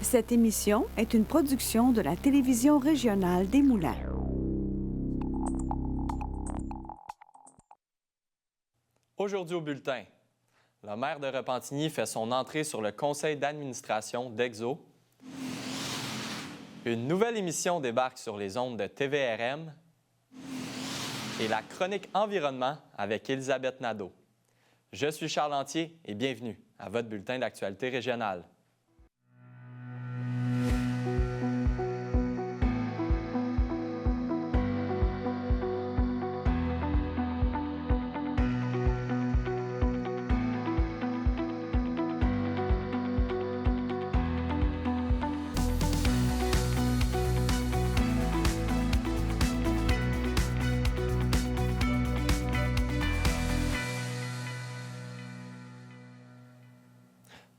Cette émission est une production de la télévision régionale des Moulins. Aujourd'hui au bulletin, le maire de Repentigny fait son entrée sur le conseil d'administration d'Exo. Une nouvelle émission débarque sur les ondes de TVRM. Et la chronique environnement avec Elisabeth Nadeau. Je suis Charles Lantier et bienvenue à votre bulletin d'actualité régionale.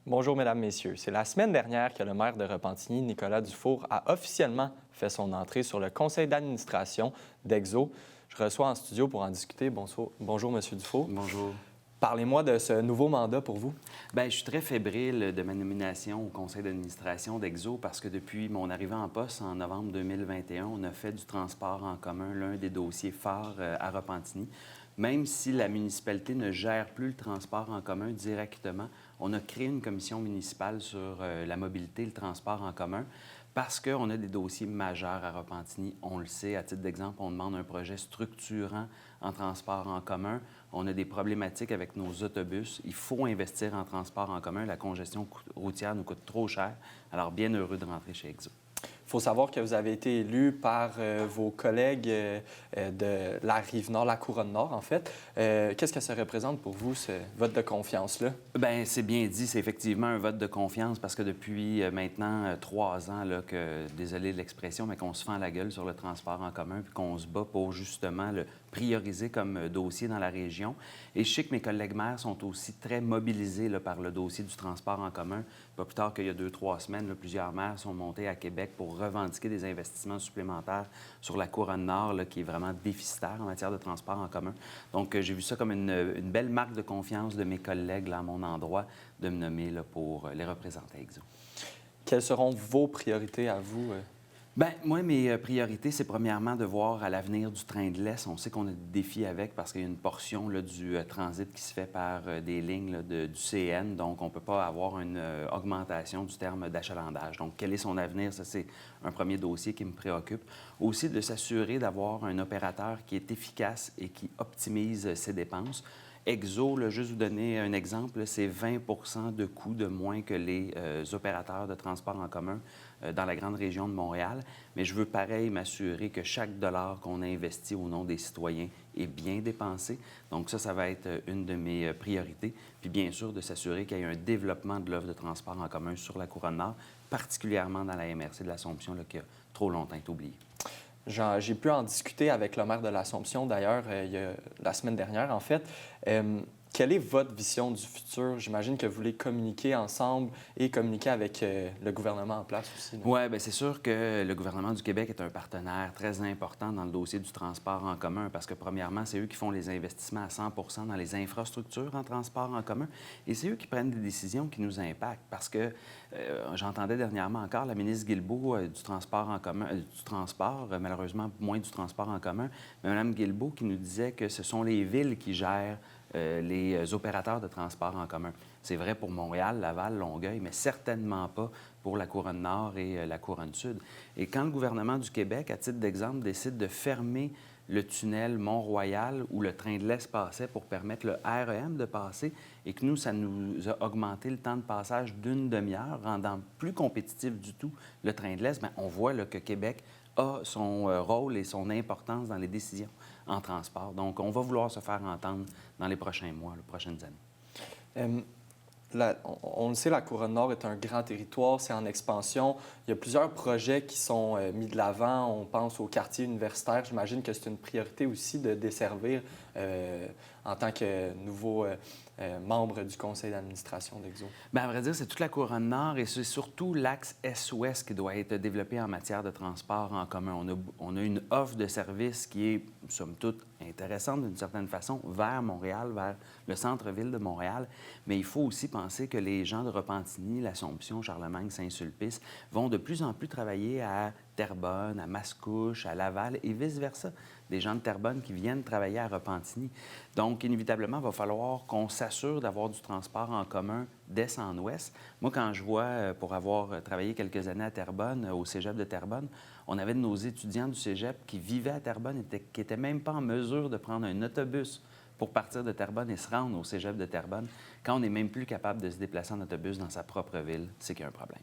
Bonjour, Mesdames, Messieurs. C'est la semaine dernière que le maire de Repentigny, Nicolas Dufour, a officiellement fait son entrée sur le conseil d'administration d'Exo. Je reçois en studio pour en discuter. Bonjour, M. Dufour. Bonjour. Parlez-moi de ce nouveau mandat pour vous. Bien, je suis très fébrile de ma nomination au conseil d'administration d'Exo parce que depuis mon arrivée en poste en novembre 2021, on a fait du transport en commun l'un des dossiers phares à Repentigny. Même si la municipalité ne gère plus le transport en commun directement, on a créé une commission municipale sur la mobilité et le transport en commun parce qu'on a des dossiers majeurs à Repentigny. On le sait, à titre d'exemple, on demande un projet structurant en transport en commun. On a des problématiques avec nos autobus. Il faut investir en transport en commun. La congestion routière nous coûte trop cher. Alors, bien heureux de rentrer chez Exo. Il faut savoir que vous avez été élu par vos collègues de la Rive-Nord, la Couronne-Nord, en fait. Qu'est-ce que ça représente pour vous, ce vote de confiance-là? Bien, c'est bien dit. C'est effectivement un vote de confiance parce que depuis maintenant 3 ans, là, désolé de l'expression, mais qu'on se fend la gueule sur le transport en commun puis qu'on se bat pour justement le prioriser comme dossier dans la région. Et je sais que mes collègues maires sont aussi très mobilisés là, par le dossier du transport en commun. Pas plus tard qu'il y a 2-3 semaines, là, plusieurs maires sont montés à Québec pour revendiquer des investissements supplémentaires sur la Couronne-Nord, là, qui est vraiment déficitaire en matière de transport en commun. Donc, j'ai vu ça comme une belle marque de confiance de mes collègues là, à mon endroit de me nommer là, pour les représenter à Exo. Quelles seront vos priorités à vous? Bien, moi, mes priorités, c'est premièrement de voir à l'avenir du train de l'Est. On sait qu'on a des défis avec parce qu'il y a une portion là, du transit qui se fait par des lignes là, du CN. Donc, on ne peut pas avoir une augmentation du terme d'achalandage. Donc, quel est son avenir? Ça, c'est un premier dossier qui me préoccupe. Aussi, de s'assurer d'avoir un opérateur qui est efficace et qui optimise ses dépenses. Exo, là, juste vous donner un exemple, c'est 20 de coûts de moins que les opérateurs de transport en commun dans la grande région de Montréal. Mais je veux pareil m'assurer que chaque dollar qu'on investit au nom des citoyens est bien dépensé. Donc ça va être une de mes priorités. Puis bien sûr, de s'assurer qu'il y ait un développement de l'offre de transport en commun sur la Couronne-Nord, particulièrement dans la MRC de l'Assomption, là, qui a trop longtemps été oubliée. J'ai pu en discuter avec le maire de l'Assomption, d'ailleurs, la semaine dernière, en fait. Quelle est votre vision du futur? J'imagine que vous voulez communiquer ensemble et communiquer avec le gouvernement en place aussi. Oui, bien c'est sûr que le gouvernement du Québec est un partenaire très important dans le dossier du transport en commun parce que, premièrement, c'est eux qui font les investissements à 100 dans les infrastructures en transport en commun et c'est eux qui prennent des décisions qui nous impactent parce que j'entendais dernièrement encore la ministre Guilbeault du transport en commun, du transport, malheureusement moins du transport en commun, mais Mme Guilbeault qui nous disait que ce sont les villes qui gèrent les opérateurs de transport en commun. C'est vrai pour Montréal, Laval, Longueuil, mais certainement pas pour la Couronne-Nord et la Couronne-Sud. Et quand le gouvernement du Québec, à titre d'exemple, décide de fermer le tunnel Mont-Royal où le train de l'Est passait pour permettre le REM de passer et que nous, ça nous a augmenté le temps de passage d'une demi-heure, rendant plus compétitif du tout le train de l'Est, bien, on voit là, que Québec a son rôle et son importance dans les décisions en transport. Donc, on va vouloir se faire entendre dans les prochains mois, les prochaines années. On le sait, la Couronne-Nord est un grand territoire, c'est en expansion. Il y a plusieurs projets qui sont mis de l'avant. On pense au quartier universitaire. J'imagine que c'est une priorité aussi de desservir en tant que nouveau membre du conseil d'administration d'Exo? Bien, à vrai dire, c'est toute la couronne nord et c'est surtout l'axe est-ouest qui doit être développé en matière de transport en commun. On a une offre de services qui est, somme toute, intéressante d'une certaine façon vers Montréal, vers le centre-ville de Montréal, mais il faut aussi penser que les gens de Repentigny, l'Assomption, Charlemagne, Saint-Sulpice vont de plus en plus travailler à Terrebonne, à Mascouche, à Laval et vice-versa. Des gens de Terrebonne qui viennent travailler à Repentigny. Donc, inévitablement, il va falloir qu'on s'assure d'avoir du transport en commun d'est en ouest. Moi, quand je vois, pour avoir travaillé quelques années à Terrebonne, au cégep de Terrebonne, on avait de nos étudiants du cégep qui vivaient à Terrebonne et qui n'étaient même pas en mesure de prendre un autobus pour partir de Terrebonne et se rendre au cégep de Terrebonne. Quand on n'est même plus capable de se déplacer en autobus dans sa propre ville, c'est qu'il y a un problème.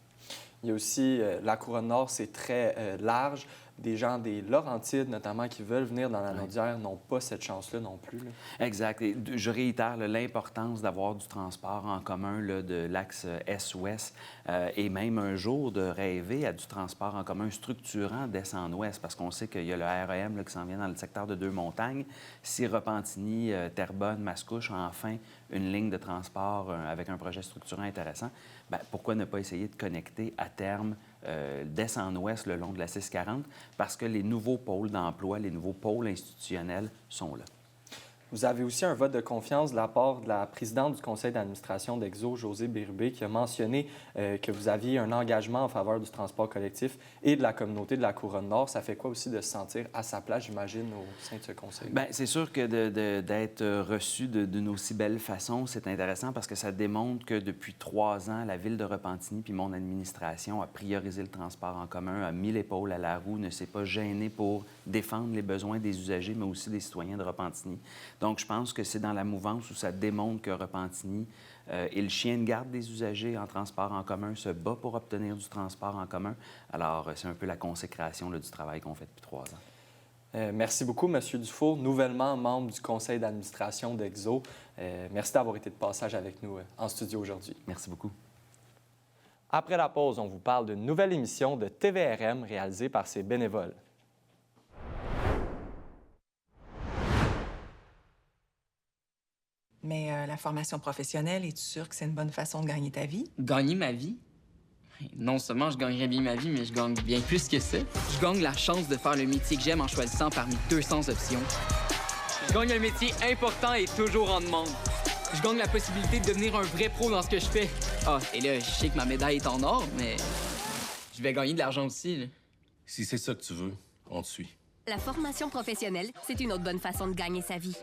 Il y a aussi la couronne nord, c'est très large. Des gens des Laurentides, notamment, qui veulent venir dans la Naudière, n'ont pas cette chance-là non plus. Là. Exact. Et je réitère l'importance d'avoir du transport en commun là, de l'axe est-ouest et même un jour de rêver à du transport en commun structurant d'est en ouest, parce qu'on sait qu'il y a le REM là, qui s'en vient dans le secteur de Deux-Montagnes. Si Repentigny, Terrebonne, Mascouche ont enfin une ligne de transport avec un projet structurant intéressant, bien, pourquoi ne pas essayer de connecter à terme d'est en ouest le long de la 640, parce que les nouveaux pôles d'emploi, les nouveaux pôles institutionnels sont là. Vous avez aussi un vote de confiance de la part de la présidente du conseil d'administration d'Exo, Josée Bérubé, qui a mentionné que vous aviez un engagement en faveur du transport collectif et de la communauté de la Couronne-Nord. Ça fait quoi aussi de se sentir à sa place, j'imagine, au sein de ce conseil? Bien, c'est sûr que d'être reçu d'une aussi belle façon, c'est intéressant parce que ça démontre que depuis 3 ans, la Ville de Repentigny puis mon administration a priorisé le transport en commun, a mis l'épaule à la roue, ne s'est pas gêné pour défendre les besoins des usagers, mais aussi des citoyens de Repentigny. Donc, je pense que c'est dans la mouvance où ça démontre que Repentigny et le chien de garde des usagers en transport en commun se bat pour obtenir du transport en commun. Alors, c'est un peu la consécration là, du travail qu'on fait depuis 3 ans. Merci beaucoup, M. Dufour, nouvellement membre du conseil d'administration d'Exo. Merci d'avoir été de passage avec nous en studio aujourd'hui. Merci beaucoup. Après la pause, on vous parle d'une nouvelle émission de TVRM réalisée par ses bénévoles. Mais la formation professionnelle, es-tu sûr que c'est une bonne façon de gagner ta vie? Gagner ma vie? Non seulement je gagnerais bien ma vie, mais je gagne bien plus que ça. Je gagne la chance de faire le métier que j'aime en choisissant parmi 200 options. Je gagne un métier important et toujours en demande. Je gagne la possibilité de devenir un vrai pro dans ce que je fais. Ah, et là, je sais que ma médaille est en or, mais je vais gagner de l'argent aussi, là. Si c'est ça que tu veux, on te suit. La formation professionnelle, c'est une autre bonne façon de gagner sa vie.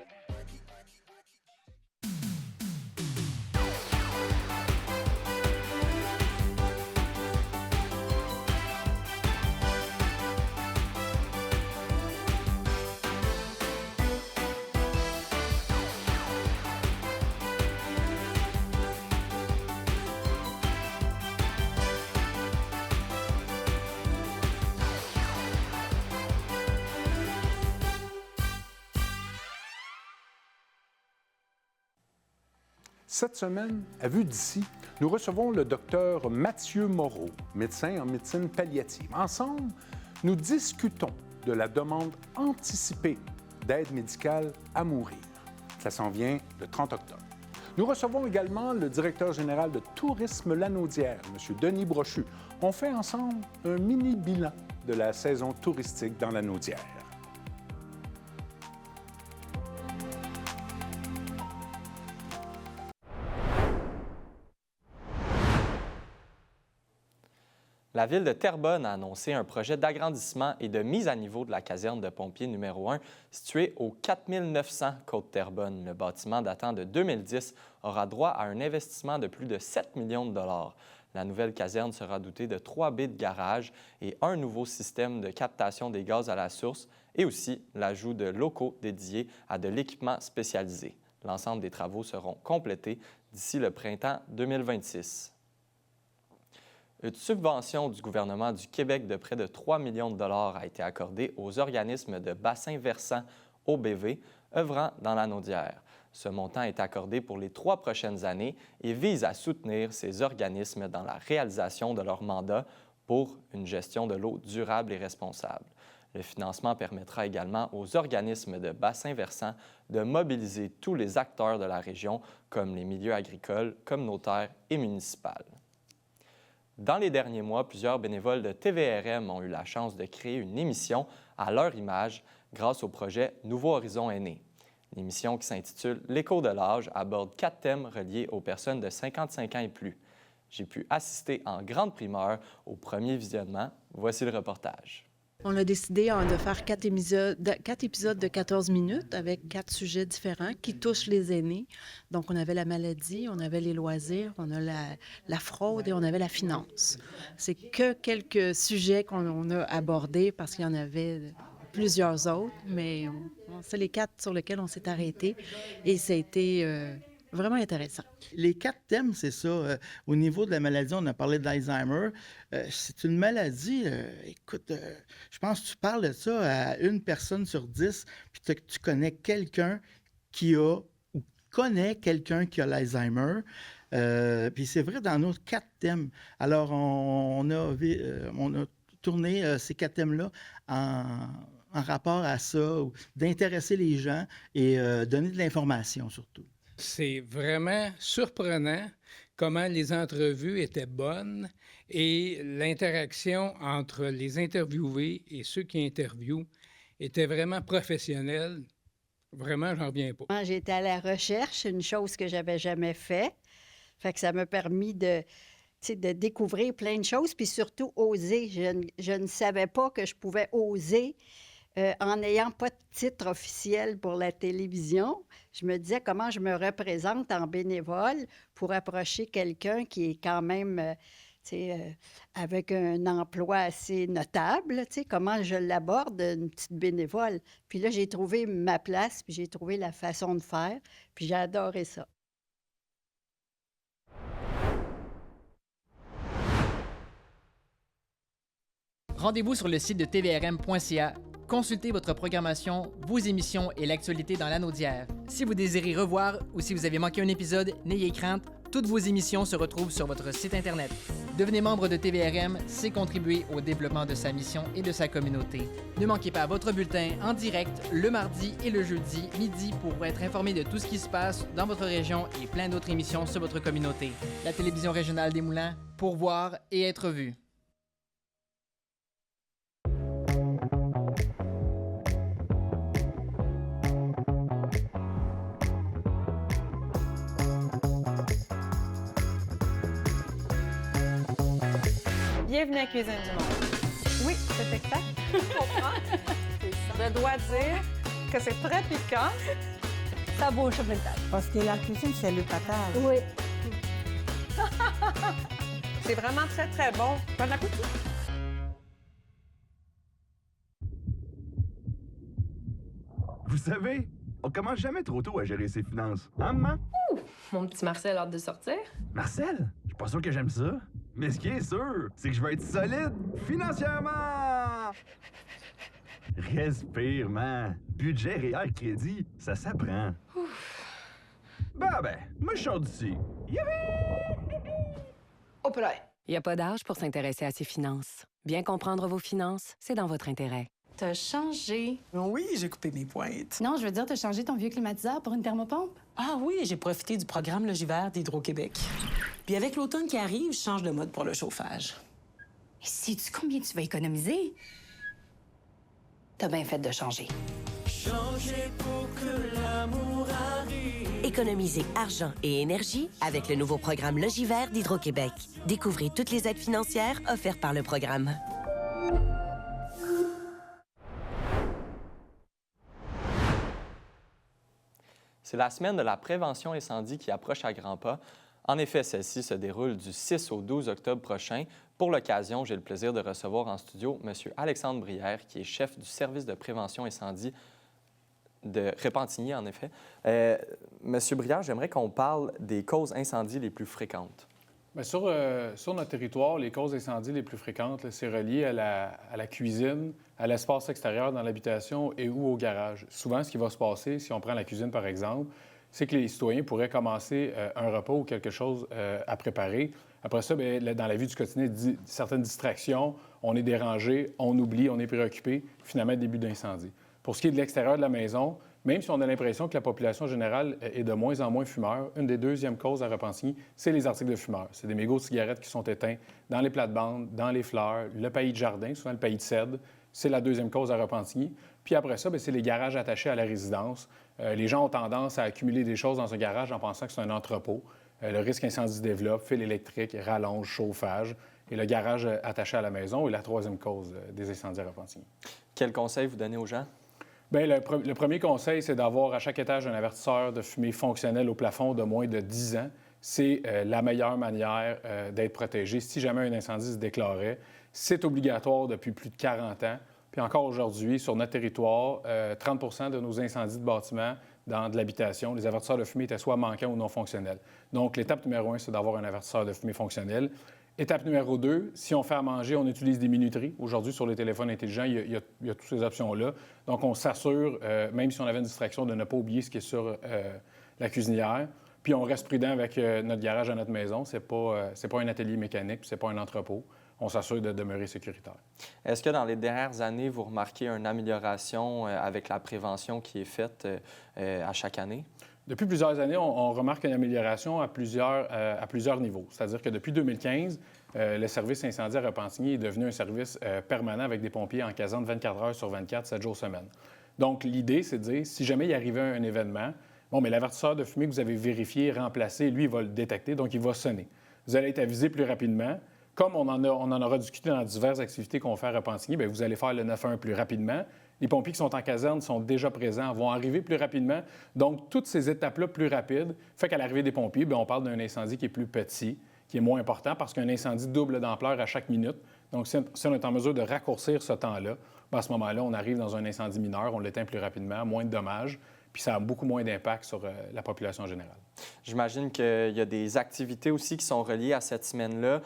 Cette semaine, à Vue d'ici, nous recevons le docteur Mathieu Moreau, médecin en médecine palliative. Ensemble, nous discutons de la demande anticipée d'aide médicale à mourir. Ça s'en vient le 30 octobre. Nous recevons également le directeur général de Tourisme Lanaudière, M. Denis Brochu. On fait ensemble un mini-bilan de la saison touristique dans Lanaudière. La Ville de Terrebonne a annoncé un projet d'agrandissement et de mise à niveau de la caserne de pompiers numéro 1 située au 4900 Côte-Terrebonne. Le bâtiment datant de 2010 aura droit à un investissement de plus de 7 millions de dollars. La nouvelle caserne sera dotée de 3 baies de garage et un nouveau système de captation des gaz à la source et aussi l'ajout de locaux dédiés à de l'équipement spécialisé. L'ensemble des travaux seront complétés d'ici le printemps 2026. Une subvention du gouvernement du Québec de près de 3 millions de dollars a été accordée aux organismes de bassin versant OBV œuvrant dans la Naudière. Ce montant est accordé pour les 3 prochaines années et vise à soutenir ces organismes dans la réalisation de leur mandat pour une gestion de l'eau durable et responsable. Le financement permettra également aux organismes de bassin versant de mobiliser tous les acteurs de la région, comme les milieux agricoles, communautaires et municipaux. Dans les derniers mois, plusieurs bénévoles de TVRM ont eu la chance de créer une émission à leur image grâce au projet Nouveau Horizon est né. L'émission qui s'intitule L'écho de l'âge aborde 4 thèmes reliés aux personnes de 55 ans et plus. J'ai pu assister en grande primeur au premier visionnement. Voici le reportage. On a décidé de faire 4 épisodes de 14 minutes avec 4 sujets différents qui touchent les aînés. Donc, on avait la maladie, on avait les loisirs, on a la fraude et on avait la finance. C'est que quelques sujets qu'on a abordés parce qu'il y en avait plusieurs autres, mais c'est les 4 sur lesquels on s'est arrêté et ça a été vraiment intéressant. Les 4 thèmes, c'est ça. Au niveau de la maladie, on a parlé d'Alzheimer. C'est une maladie, écoute, je pense que tu parles de ça à une personne sur 10, puis tu connais quelqu'un qui a ou connaît quelqu'un qui a l'Alzheimer. Puis c'est vrai dans nos 4 thèmes. Alors, on a tourné ces 4 thèmes-là en rapport à ça, d'intéresser les gens et donner de l'information surtout. C'est vraiment surprenant comment les entrevues étaient bonnes et l'interaction entre les interviewés et ceux qui interviewent était vraiment professionnelle. Vraiment, j'en reviens pas. J'ai été à la recherche, une chose que j'avais jamais fait. Fait que ça m'a permis de découvrir plein de choses, puis surtout oser. Je ne savais pas que je pouvais oser en n'ayant pas de titre officiel pour la télévision. Je me disais comment je me représente en bénévole pour approcher quelqu'un qui est quand même avec un emploi assez notable, comment je l'aborde, une petite bénévole. Puis là, j'ai trouvé ma place, puis j'ai trouvé la façon de faire, puis j'ai adoré ça. Rendez-vous sur le site de tvrm.ca. Consultez votre programmation, vos émissions et l'actualité dans l'anneau d'hier. Si vous désirez revoir ou si vous avez manqué un épisode, n'ayez crainte, toutes vos émissions se retrouvent sur votre site Internet. Devenez membre de TVRM, c'est contribuer au développement de sa mission et de sa communauté. Ne manquez pas votre bulletin en direct le mardi et le jeudi midi pour être informé de tout ce qui se passe dans votre région et plein d'autres émissions sur votre communauté. La télévision régionale des Moulins, pour voir et être vue. Bienvenue à Cuisine du Monde. Oui, c'est exact. Je comprends. Je dois dire que c'est très piquant. Ça bouge sur le table. Parce que la cuisine, c'est le patage. Oui. C'est vraiment très, très bon. Bon appétit. Vous savez, on commence jamais trop tôt à gérer ses finances. Hein, maman? Mon petit Marcel a hâte de sortir. Marcel? Je suis pas sûr que j'aime ça. Mais ce qui est sûr, c'est que je vais être solide financièrement! Respire, man. Budget, réel, crédit, ça s'apprend. Ben, moi je sors d'ici. Hop là! Il n'y a pas d'âge pour s'intéresser à ses finances. Bien comprendre vos finances, c'est dans votre intérêt. T'as changé. Oui, j'ai coupé mes pointes. Non, je veux dire, t'as changé ton vieux climatiseur pour une thermopompe? Ah oui, j'ai profité du programme Logivert d'Hydro-Québec. Puis avec l'automne qui arrive, je change de mode pour le chauffage. Et sais-tu combien tu vas économiser? T'as bien fait de changer. Changer pour que l'amour arrive. Économisez argent et énergie avec le nouveau programme Logivert d'Hydro-Québec. Découvrez toutes les aides financières offertes par le programme. C'est la semaine de la prévention incendie qui approche à grands pas. En effet, celle-ci se déroule du 6 au 12 octobre prochain. Pour l'occasion, j'ai le plaisir de recevoir en studio M. Alexandre Brière, qui est chef du service de prévention incendie de Repentigny, en effet. Monsieur Brière, j'aimerais qu'on parle des causes incendies les plus fréquentes. Bien, sur notre territoire, les causes d'incendie les plus fréquentes, c'est relié à la cuisine, à l'espace extérieur dans l'habitation et ou au garage. Souvent, ce qui va se passer, si on prend la cuisine par exemple, c'est que les citoyens pourraient commencer un repas ou quelque chose à préparer Après ça, bien, dans la vie du quotidien, certaines distractions, on est dérangé, on oublie, on est préoccupé, finalement, début d'incendie. Pour ce qui est de l'extérieur de la maison, même si on a l'impression que la population générale est de moins en moins fumeur, une des deuxièmes causes à Repentigny, c'est les articles de fumeurs. C'est des mégots de cigarettes qui sont éteints dans les plates-bandes, dans les fleurs, le paillis de jardin, souvent le paillis de cèdre. C'est la deuxième cause à Repentigny. Puis après ça, bien, c'est les garages attachés à la résidence. Les gens ont tendance à accumuler des choses dans un garage en pensant que c'est un entrepôt. Le risque incendie se développe, fil électrique, rallonge, chauffage. Et le garage attaché à la maison est la troisième cause des incendies à Repentigny. Quel conseil vous donnez aux gens? Bien, le premier conseil, c'est d'avoir à chaque étage un avertisseur de fumée fonctionnel au plafond de moins de 10 ans. C'est la meilleure manière d'être protégé. Si jamais un incendie se déclarait, c'est obligatoire depuis plus de 40 ans. Puis encore aujourd'hui, sur notre territoire, 30 de nos incendies de bâtiments dans de l'habitation, les avertisseurs de fumée étaient soit manquants ou non fonctionnels. Donc, l'étape numéro 1, c'est d'avoir un avertisseur de fumée fonctionnel. Étape numéro 2, si on fait à manger, on utilise des minuteries. Aujourd'hui, sur les téléphones intelligents, il y a toutes ces options-là. Donc, on s'assure, même si on avait une distraction, de ne pas oublier ce qui est sur la cuisinière. Puis, on reste prudent avec notre garage à notre maison. C'est pas un atelier mécanique, puis c'est pas un entrepôt. On s'assure de demeurer sécuritaire. Est-ce que dans les dernières années, vous remarquez une amélioration avec la prévention qui est faite à chaque année? Depuis plusieurs années, on remarque une amélioration à plusieurs niveaux. C'est-à-dire que depuis 2015, le service incendie à Repentigny est devenu un service permanent avec des pompiers en caserne 24 heures sur 24, 7 jours semaine. Donc, l'idée, c'est de dire, si jamais il arrivait un événement, bon, mais l'avertisseur de fumée que vous avez vérifié, remplacé, lui, il va le détecter, donc il va sonner. Vous allez être avisé plus rapidement. Comme on en aura discuté dans diverses activités qu'on fait à Repentigny, bien, vous allez faire le 911 plus rapidement. Les pompiers qui sont en caserne sont déjà présents, vont arriver plus rapidement. Donc, toutes ces étapes-là plus rapides fait qu'à l'arrivée des pompiers, bien, on parle d'un incendie qui est plus petit, qui est moins important parce qu'un incendie double d'ampleur à chaque minute. Donc, si on est en mesure de raccourcir ce temps-là, bien, à ce moment-là, on arrive dans un incendie mineur, on l'éteint plus rapidement, moins de dommages, puis ça a beaucoup moins d'impact sur la population générale. J'imagine qu'il y a des activités aussi qui sont reliées à cette semaine-là.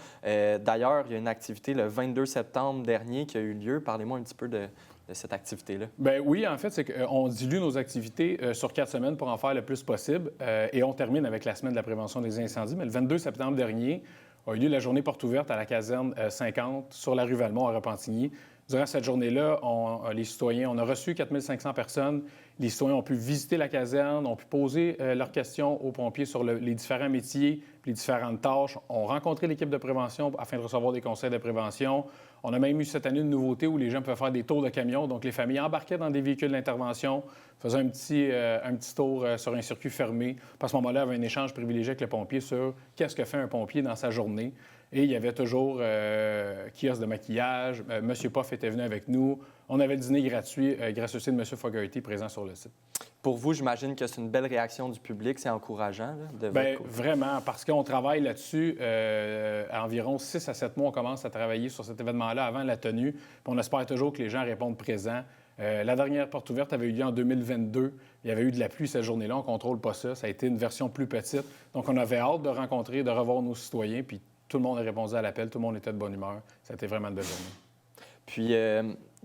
D'ailleurs, il y a une activité le 22 septembre dernier qui a eu lieu. Parlez-moi un petit peu de cette activité-là. Bien oui, en fait, c'est qu'on dilue nos activités sur 4 semaines pour en faire le plus possible. Et on termine avec la semaine de la prévention des incendies. Mais le 22 septembre dernier a eu lieu la journée porte ouverte à la caserne 50 sur la rue Valmont à Repentigny. Durant cette journée-là, les citoyens, on a reçu 4 500 personnes. Les citoyens ont pu visiter la caserne, ont pu poser leurs questions aux pompiers sur les différents métiers, les différentes tâches, ont rencontré l'équipe de prévention afin de recevoir des conseils de prévention. On a même eu cette année une nouveauté où les gens peuvent faire des tours de camion. Donc, les familles embarquaient dans des véhicules d'intervention, faisaient un petit tour sur un circuit fermé. À ce moment-là, il y avait un échange privilégié avec le pompier sur qu'est-ce que fait un pompier dans sa journée. Et il y avait toujours kiosque de maquillage. M. Poff était venu avec nous. On avait le dîner gratuit grâce aussi de M. Fogarty présent sur le site. Pour vous, j'imagine que c'est une belle réaction du public. C'est encourageant, là, de votre côté. Vraiment, parce qu'on travaille là-dessus. À environ 6 à 7 mois, on commence à travailler sur cet événement-là avant la tenue. Puis on espère toujours que les gens répondent présents. La dernière porte ouverte avait eu lieu en 2022. Il y avait eu de la pluie cette journée-là. On ne contrôle pas ça. Ça a été une version plus petite. Donc, on avait hâte de rencontrer, de revoir nos citoyens. Puis tout le monde a répondu à l'appel. Tout le monde était de bonne humeur. Ça a été vraiment une belle journée. Puis,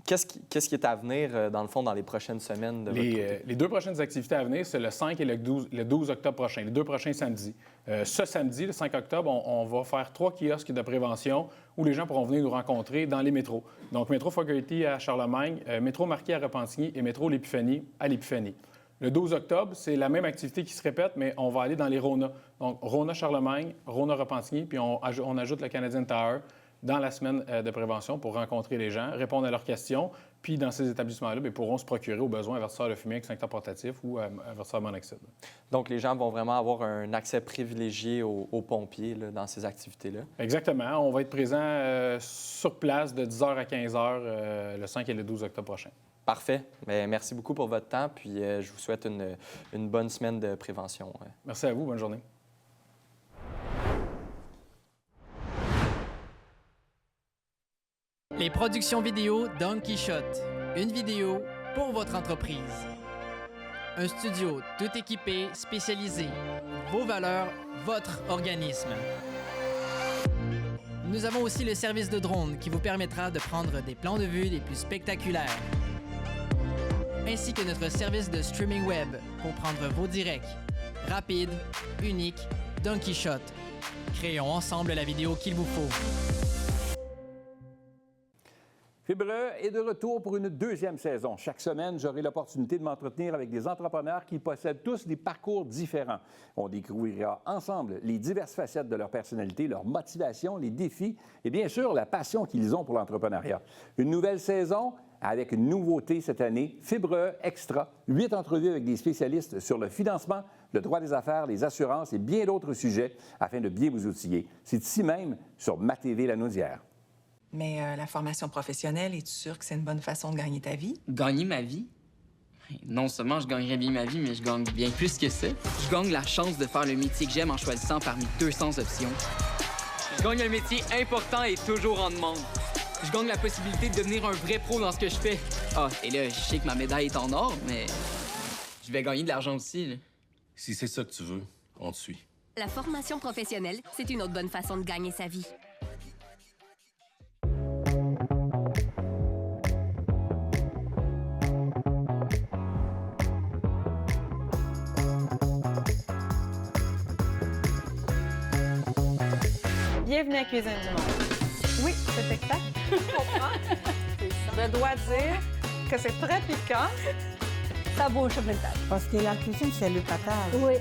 qu'est-ce qui est à venir, dans le fond, dans les prochaines semaines de votre côté? Les 2 prochaines activités à venir, c'est le 5 et le 12 octobre prochain, les 2 prochains samedis. Ce samedi, le 5 octobre, on va faire 3 kiosques de prévention où les gens pourront venir nous rencontrer dans les métros. Donc, métro Fogarty à Charlemagne, métro Marquis à Repentigny et métro L'Épiphanie à l'Épiphanie. Le 12 octobre, c'est la même activité qui se répète, mais on va aller dans les RONA. Donc, RONA Charlemagne, RONA Repentigny, puis on ajoute le Canadian Tower dans la semaine de prévention pour rencontrer les gens, répondre à leurs questions. Puis, dans ces établissements-là, ils pourront se procurer au besoin un avertisseur de fumée extincteur portatif ou un avertisseur monoxyde. Donc, les gens vont vraiment avoir un accès privilégié aux pompiers là, dans ces activités-là? Exactement. On va être présent sur place de 10h à 15h le 5 et le 12 octobre prochain. Parfait. Bien, merci beaucoup pour votre temps. Puis, je vous souhaite une bonne semaine de prévention. Merci à vous. Bonne journée. Les productions vidéo Don Quichotte. Une vidéo pour votre entreprise. Un studio tout équipé, spécialisé. Vos valeurs, votre organisme. Nous avons aussi le service de drone qui vous permettra de prendre des plans de vue les plus spectaculaires. Ainsi que notre service de streaming web pour prendre vos directs. Rapide, unique Don Quichotte. Créons ensemble la vidéo qu'il vous faut. Fibre est de retour pour une deuxième saison. Chaque semaine, j'aurai l'opportunité de m'entretenir avec des entrepreneurs qui possèdent tous des parcours différents. On découvrira ensemble les diverses facettes de leur personnalité, leur motivation, les défis et bien sûr la passion qu'ils ont pour l'entrepreneuriat. Une nouvelle saison avec une nouveauté cette année, Fibre Extra, 8 entrevues avec des spécialistes sur le financement, le droit des affaires, les assurances et bien d'autres sujets afin de bien vous outiller. C'est ici même sur MaTV Lanaudière. Mais la formation professionnelle, es-tu sûr que c'est une bonne façon de gagner ta vie? Gagner ma vie? Non seulement je gagnerais bien ma vie, mais je gagne bien plus que ça. Je gagne la chance de faire le métier que j'aime en choisissant parmi 200 options. Je gagne un métier important et toujours en demande. Je gagne la possibilité de devenir un vrai pro dans ce que je fais. Ah, et là, je sais que ma médaille est en or, mais je vais gagner de l'argent aussi, là. Si c'est ça que tu veux, on te suit. La formation professionnelle, c'est une autre bonne façon de gagner sa vie. Bienvenue à Cuisine du Monde. Oui, c'est exact. Je comprends. Je dois dire que c'est très piquant. Ça bouge le table. Parce que la cuisine, c'est le patate. Oui.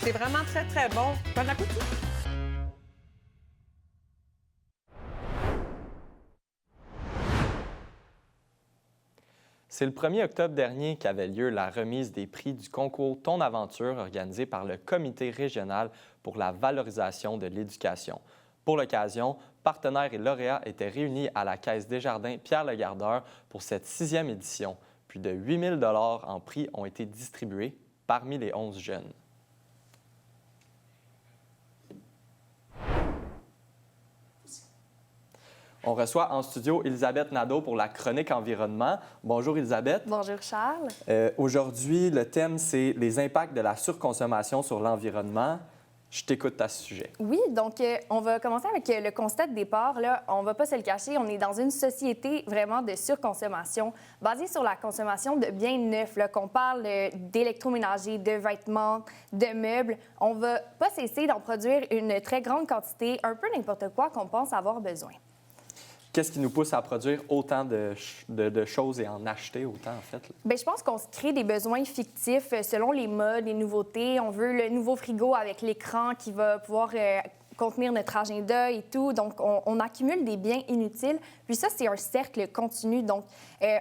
C'est vraiment très, très bon. Bon appétit. C'est le 1er octobre dernier qu'avait lieu la remise des prix du concours Ton Aventure organisé par le Comité régional pour la valorisation de l'éducation. Pour l'occasion, partenaires et lauréats étaient réunis à la Caisse Desjardins Pierre-Legardeur pour cette 6e édition. Plus de 8 000 $ en prix ont été distribués parmi les 11 jeunes. On reçoit en studio Elisabeth Nadeau pour la chronique environnement. Bonjour Elisabeth. Bonjour Charles. Aujourd'hui, le thème, c'est les impacts de la surconsommation sur l'environnement. Je t'écoute à ce sujet. Oui, donc on va commencer avec le constat de départ. Là, on ne va pas se le cacher, on est dans une société vraiment de surconsommation basée sur la consommation de biens neufs. Là, qu'on parle d'électroménager, de vêtements, de meubles, on ne va pas cesser d'en produire une très grande quantité, un peu n'importe quoi qu'on pense avoir besoin. Qu'est-ce qui nous pousse à produire autant de choses et en acheter autant, en fait? Bien, je pense qu'on se crée des besoins fictifs selon les modes, les nouveautés. On veut le nouveau frigo avec l'écran qui va pouvoir contenir notre agenda et tout. Donc, on accumule des biens inutiles. Puis ça, c'est un cercle continu. Donc,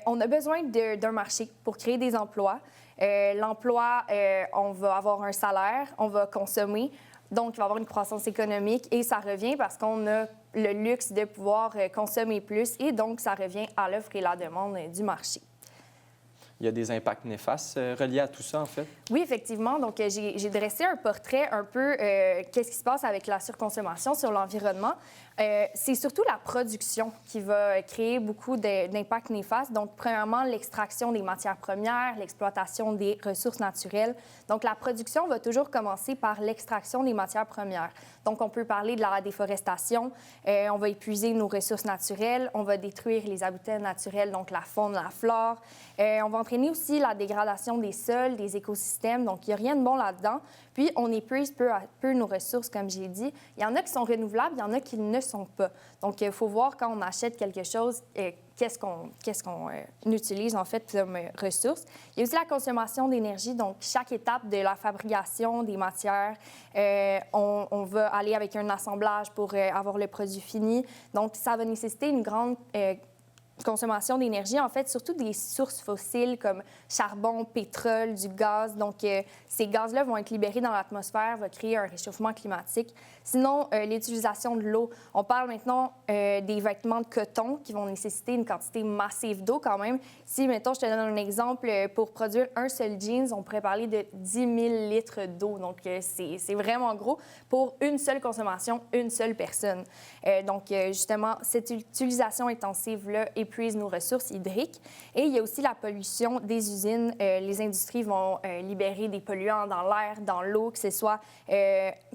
on a besoin d'un marché pour créer des emplois. L'emploi, on va avoir un salaire, on va consommer. Donc, il va y avoir une croissance économique et ça revient parce qu'on a le luxe de pouvoir consommer plus et donc ça revient à l'offre et la demande du marché. Il y a des impacts néfastes reliés à tout ça, en fait? Oui, effectivement. Donc, j'ai dressé un portrait un peu qu'est-ce qui se passe avec la surconsommation sur l'environnement. C'est surtout la production qui va créer beaucoup d'impacts néfastes. Donc, premièrement, l'extraction des matières premières, l'exploitation des ressources naturelles. Donc, la production va toujours commencer par l'extraction des matières premières. Donc, on peut parler de la déforestation. On va épuiser nos ressources naturelles. On va détruire les habitats naturels, donc la faune, la flore. On va entraîner aussi la dégradation des sols, des écosystèmes. Donc, il n'y a rien de bon là-dedans. Puis, on épuise peu à peu nos ressources, comme j'ai dit. Il y en a qui sont renouvelables, il y en a qui ne sont pas. Donc, il faut voir quand on achète quelque chose, qu'est-ce qu'on utilise, en fait, comme ressources. Il y a aussi la consommation d'énergie. Donc, chaque étape de la fabrication des matières, on va aller avec un assemblage pour avoir le produit fini. Donc, ça va nécessiter une grande consommation d'énergie, en fait, surtout des sources fossiles comme charbon, pétrole, du gaz. Donc, ces gaz-là vont être libérés dans l'atmosphère, va créer un réchauffement climatique. Sinon, l'utilisation de l'eau. On parle maintenant des vêtements de coton qui vont nécessiter une quantité massive d'eau quand même. Si, mettons, je te donne un exemple, pour produire un seul jeans, on pourrait parler de 10 000 litres d'eau. Donc, c'est vraiment gros pour une seule consommation, une seule personne. Donc, justement, cette utilisation intensive-là épuise nos ressources hydriques. Et il y a aussi la pollution des usines. Les industries vont libérer des polluants dans l'air, dans l'eau, que ce soit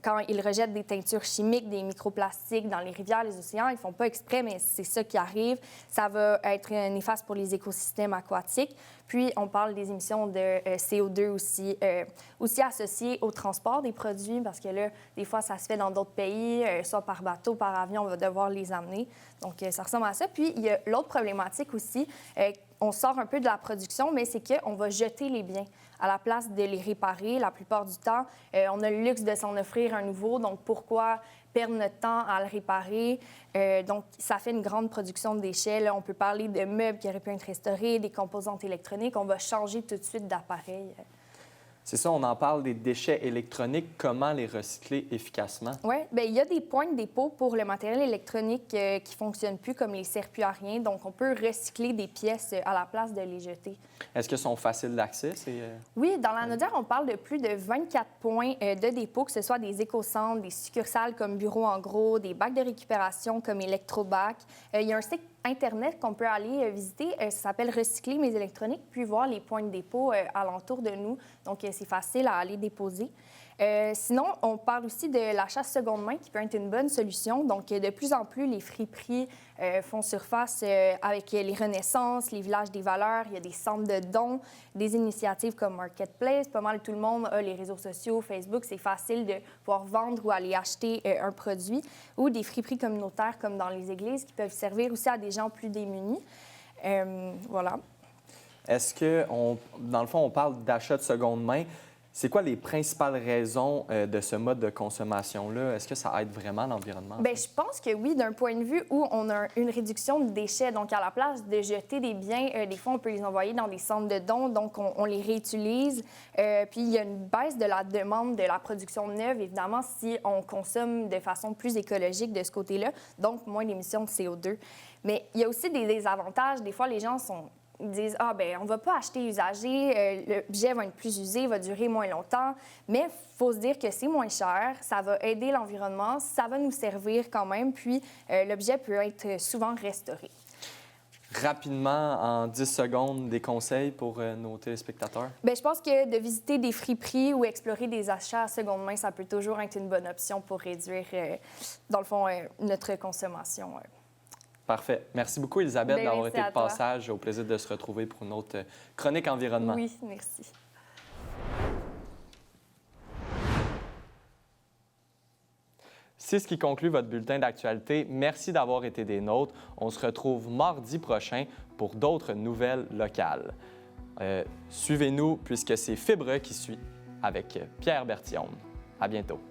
quand ils rejettent des teintures chimiques, des microplastiques dans les rivières, les océans, ils font pas exprès, mais c'est ça qui arrive. Ça va être néfaste pour les écosystèmes aquatiques. Puis, on parle des émissions de CO2 aussi associées au transport des produits, parce que là, des fois, ça se fait dans d'autres pays, soit par bateau, par avion, on va devoir les amener. Donc, ça ressemble à ça. Puis, il y a l'autre problématique aussi, on sort un peu de la production, mais c'est qu'on va jeter les biens à la place de les réparer. La plupart du temps, on a le luxe de s'en offrir un nouveau, donc pourquoi perdre notre temps à le réparer? Donc, ça fait une grande production de déchets. Là, on peut parler de meubles qui auraient pu être restaurés, des composantes électroniques. On va changer tout de suite d'appareil. C'est ça, on en parle des déchets électroniques. Comment les recycler efficacement? Oui, bien, il y a des points de dépôt pour le matériel électronique qui ne fonctionnent plus, comme les servent plus à rien. Donc, on peut recycler des pièces à la place de les jeter. Est-ce qu'ils sont faciles d'accès? Oui, dans la Naudière, on parle de plus de 24 points de dépôt, que ce soit des éco-centres, des succursales comme Bureau en gros, des bacs de récupération comme Electrobac. Il y a un site Internet qu'on peut aller visiter. Ça s'appelle Recycler mes électroniques, puis voir les points de dépôt alentour de nous. Donc, c'est facile à aller déposer. Sinon, on parle aussi de l'achat seconde main qui peut être une bonne solution. Donc, de plus en plus, les friperies font surface avec les renaissances, les villages des valeurs. Il y a des centres de dons, des initiatives comme Marketplace. Pas mal tout le monde a les réseaux sociaux, Facebook. C'est facile de pouvoir vendre ou aller acheter un produit. Ou des friperies communautaires comme dans les églises qui peuvent servir aussi à des gens plus démunis. Voilà. Est-ce que, dans le fond, on parle d'achat de seconde main? C'est quoi les principales raisons de ce mode de consommation-là? Est-ce que ça aide vraiment l'environnement? Bien, je pense que oui, d'un point de vue où on a une réduction de déchets. Donc, à la place de jeter des biens, des fois, on peut les envoyer dans des centres de dons, donc on les réutilise. Puis, il y a une baisse de la demande de la production neuve, évidemment, si on consomme de façon plus écologique de ce côté-là, donc moins d'émissions de CO2. Mais il y a aussi des désavantages. Des fois, les gens ils disent « Ah, bien, on ne va pas acheter usagé, l'objet va être plus usé, va durer moins longtemps. » Mais il faut se dire que c'est moins cher, ça va aider l'environnement, ça va nous servir quand même, puis l'objet peut être souvent restauré. Rapidement, en 10 secondes, des conseils pour nos téléspectateurs? Bien, je pense que de visiter des friperies ou explorer des achats à seconde main, ça peut toujours être une bonne option pour réduire, dans le fond, notre consommation. Parfait. Merci beaucoup, Élisabeth, Bien, d'avoir été de toi. passage. Au plaisir de se retrouver pour une autre chronique environnement. Oui, merci. C'est ce qui conclut votre bulletin d'actualité. Merci d'avoir été des nôtres. On se retrouve mardi prochain pour d'autres nouvelles locales. Suivez-nous puisque c'est Fibre qui suit avec Pierre Berthiaume. À bientôt.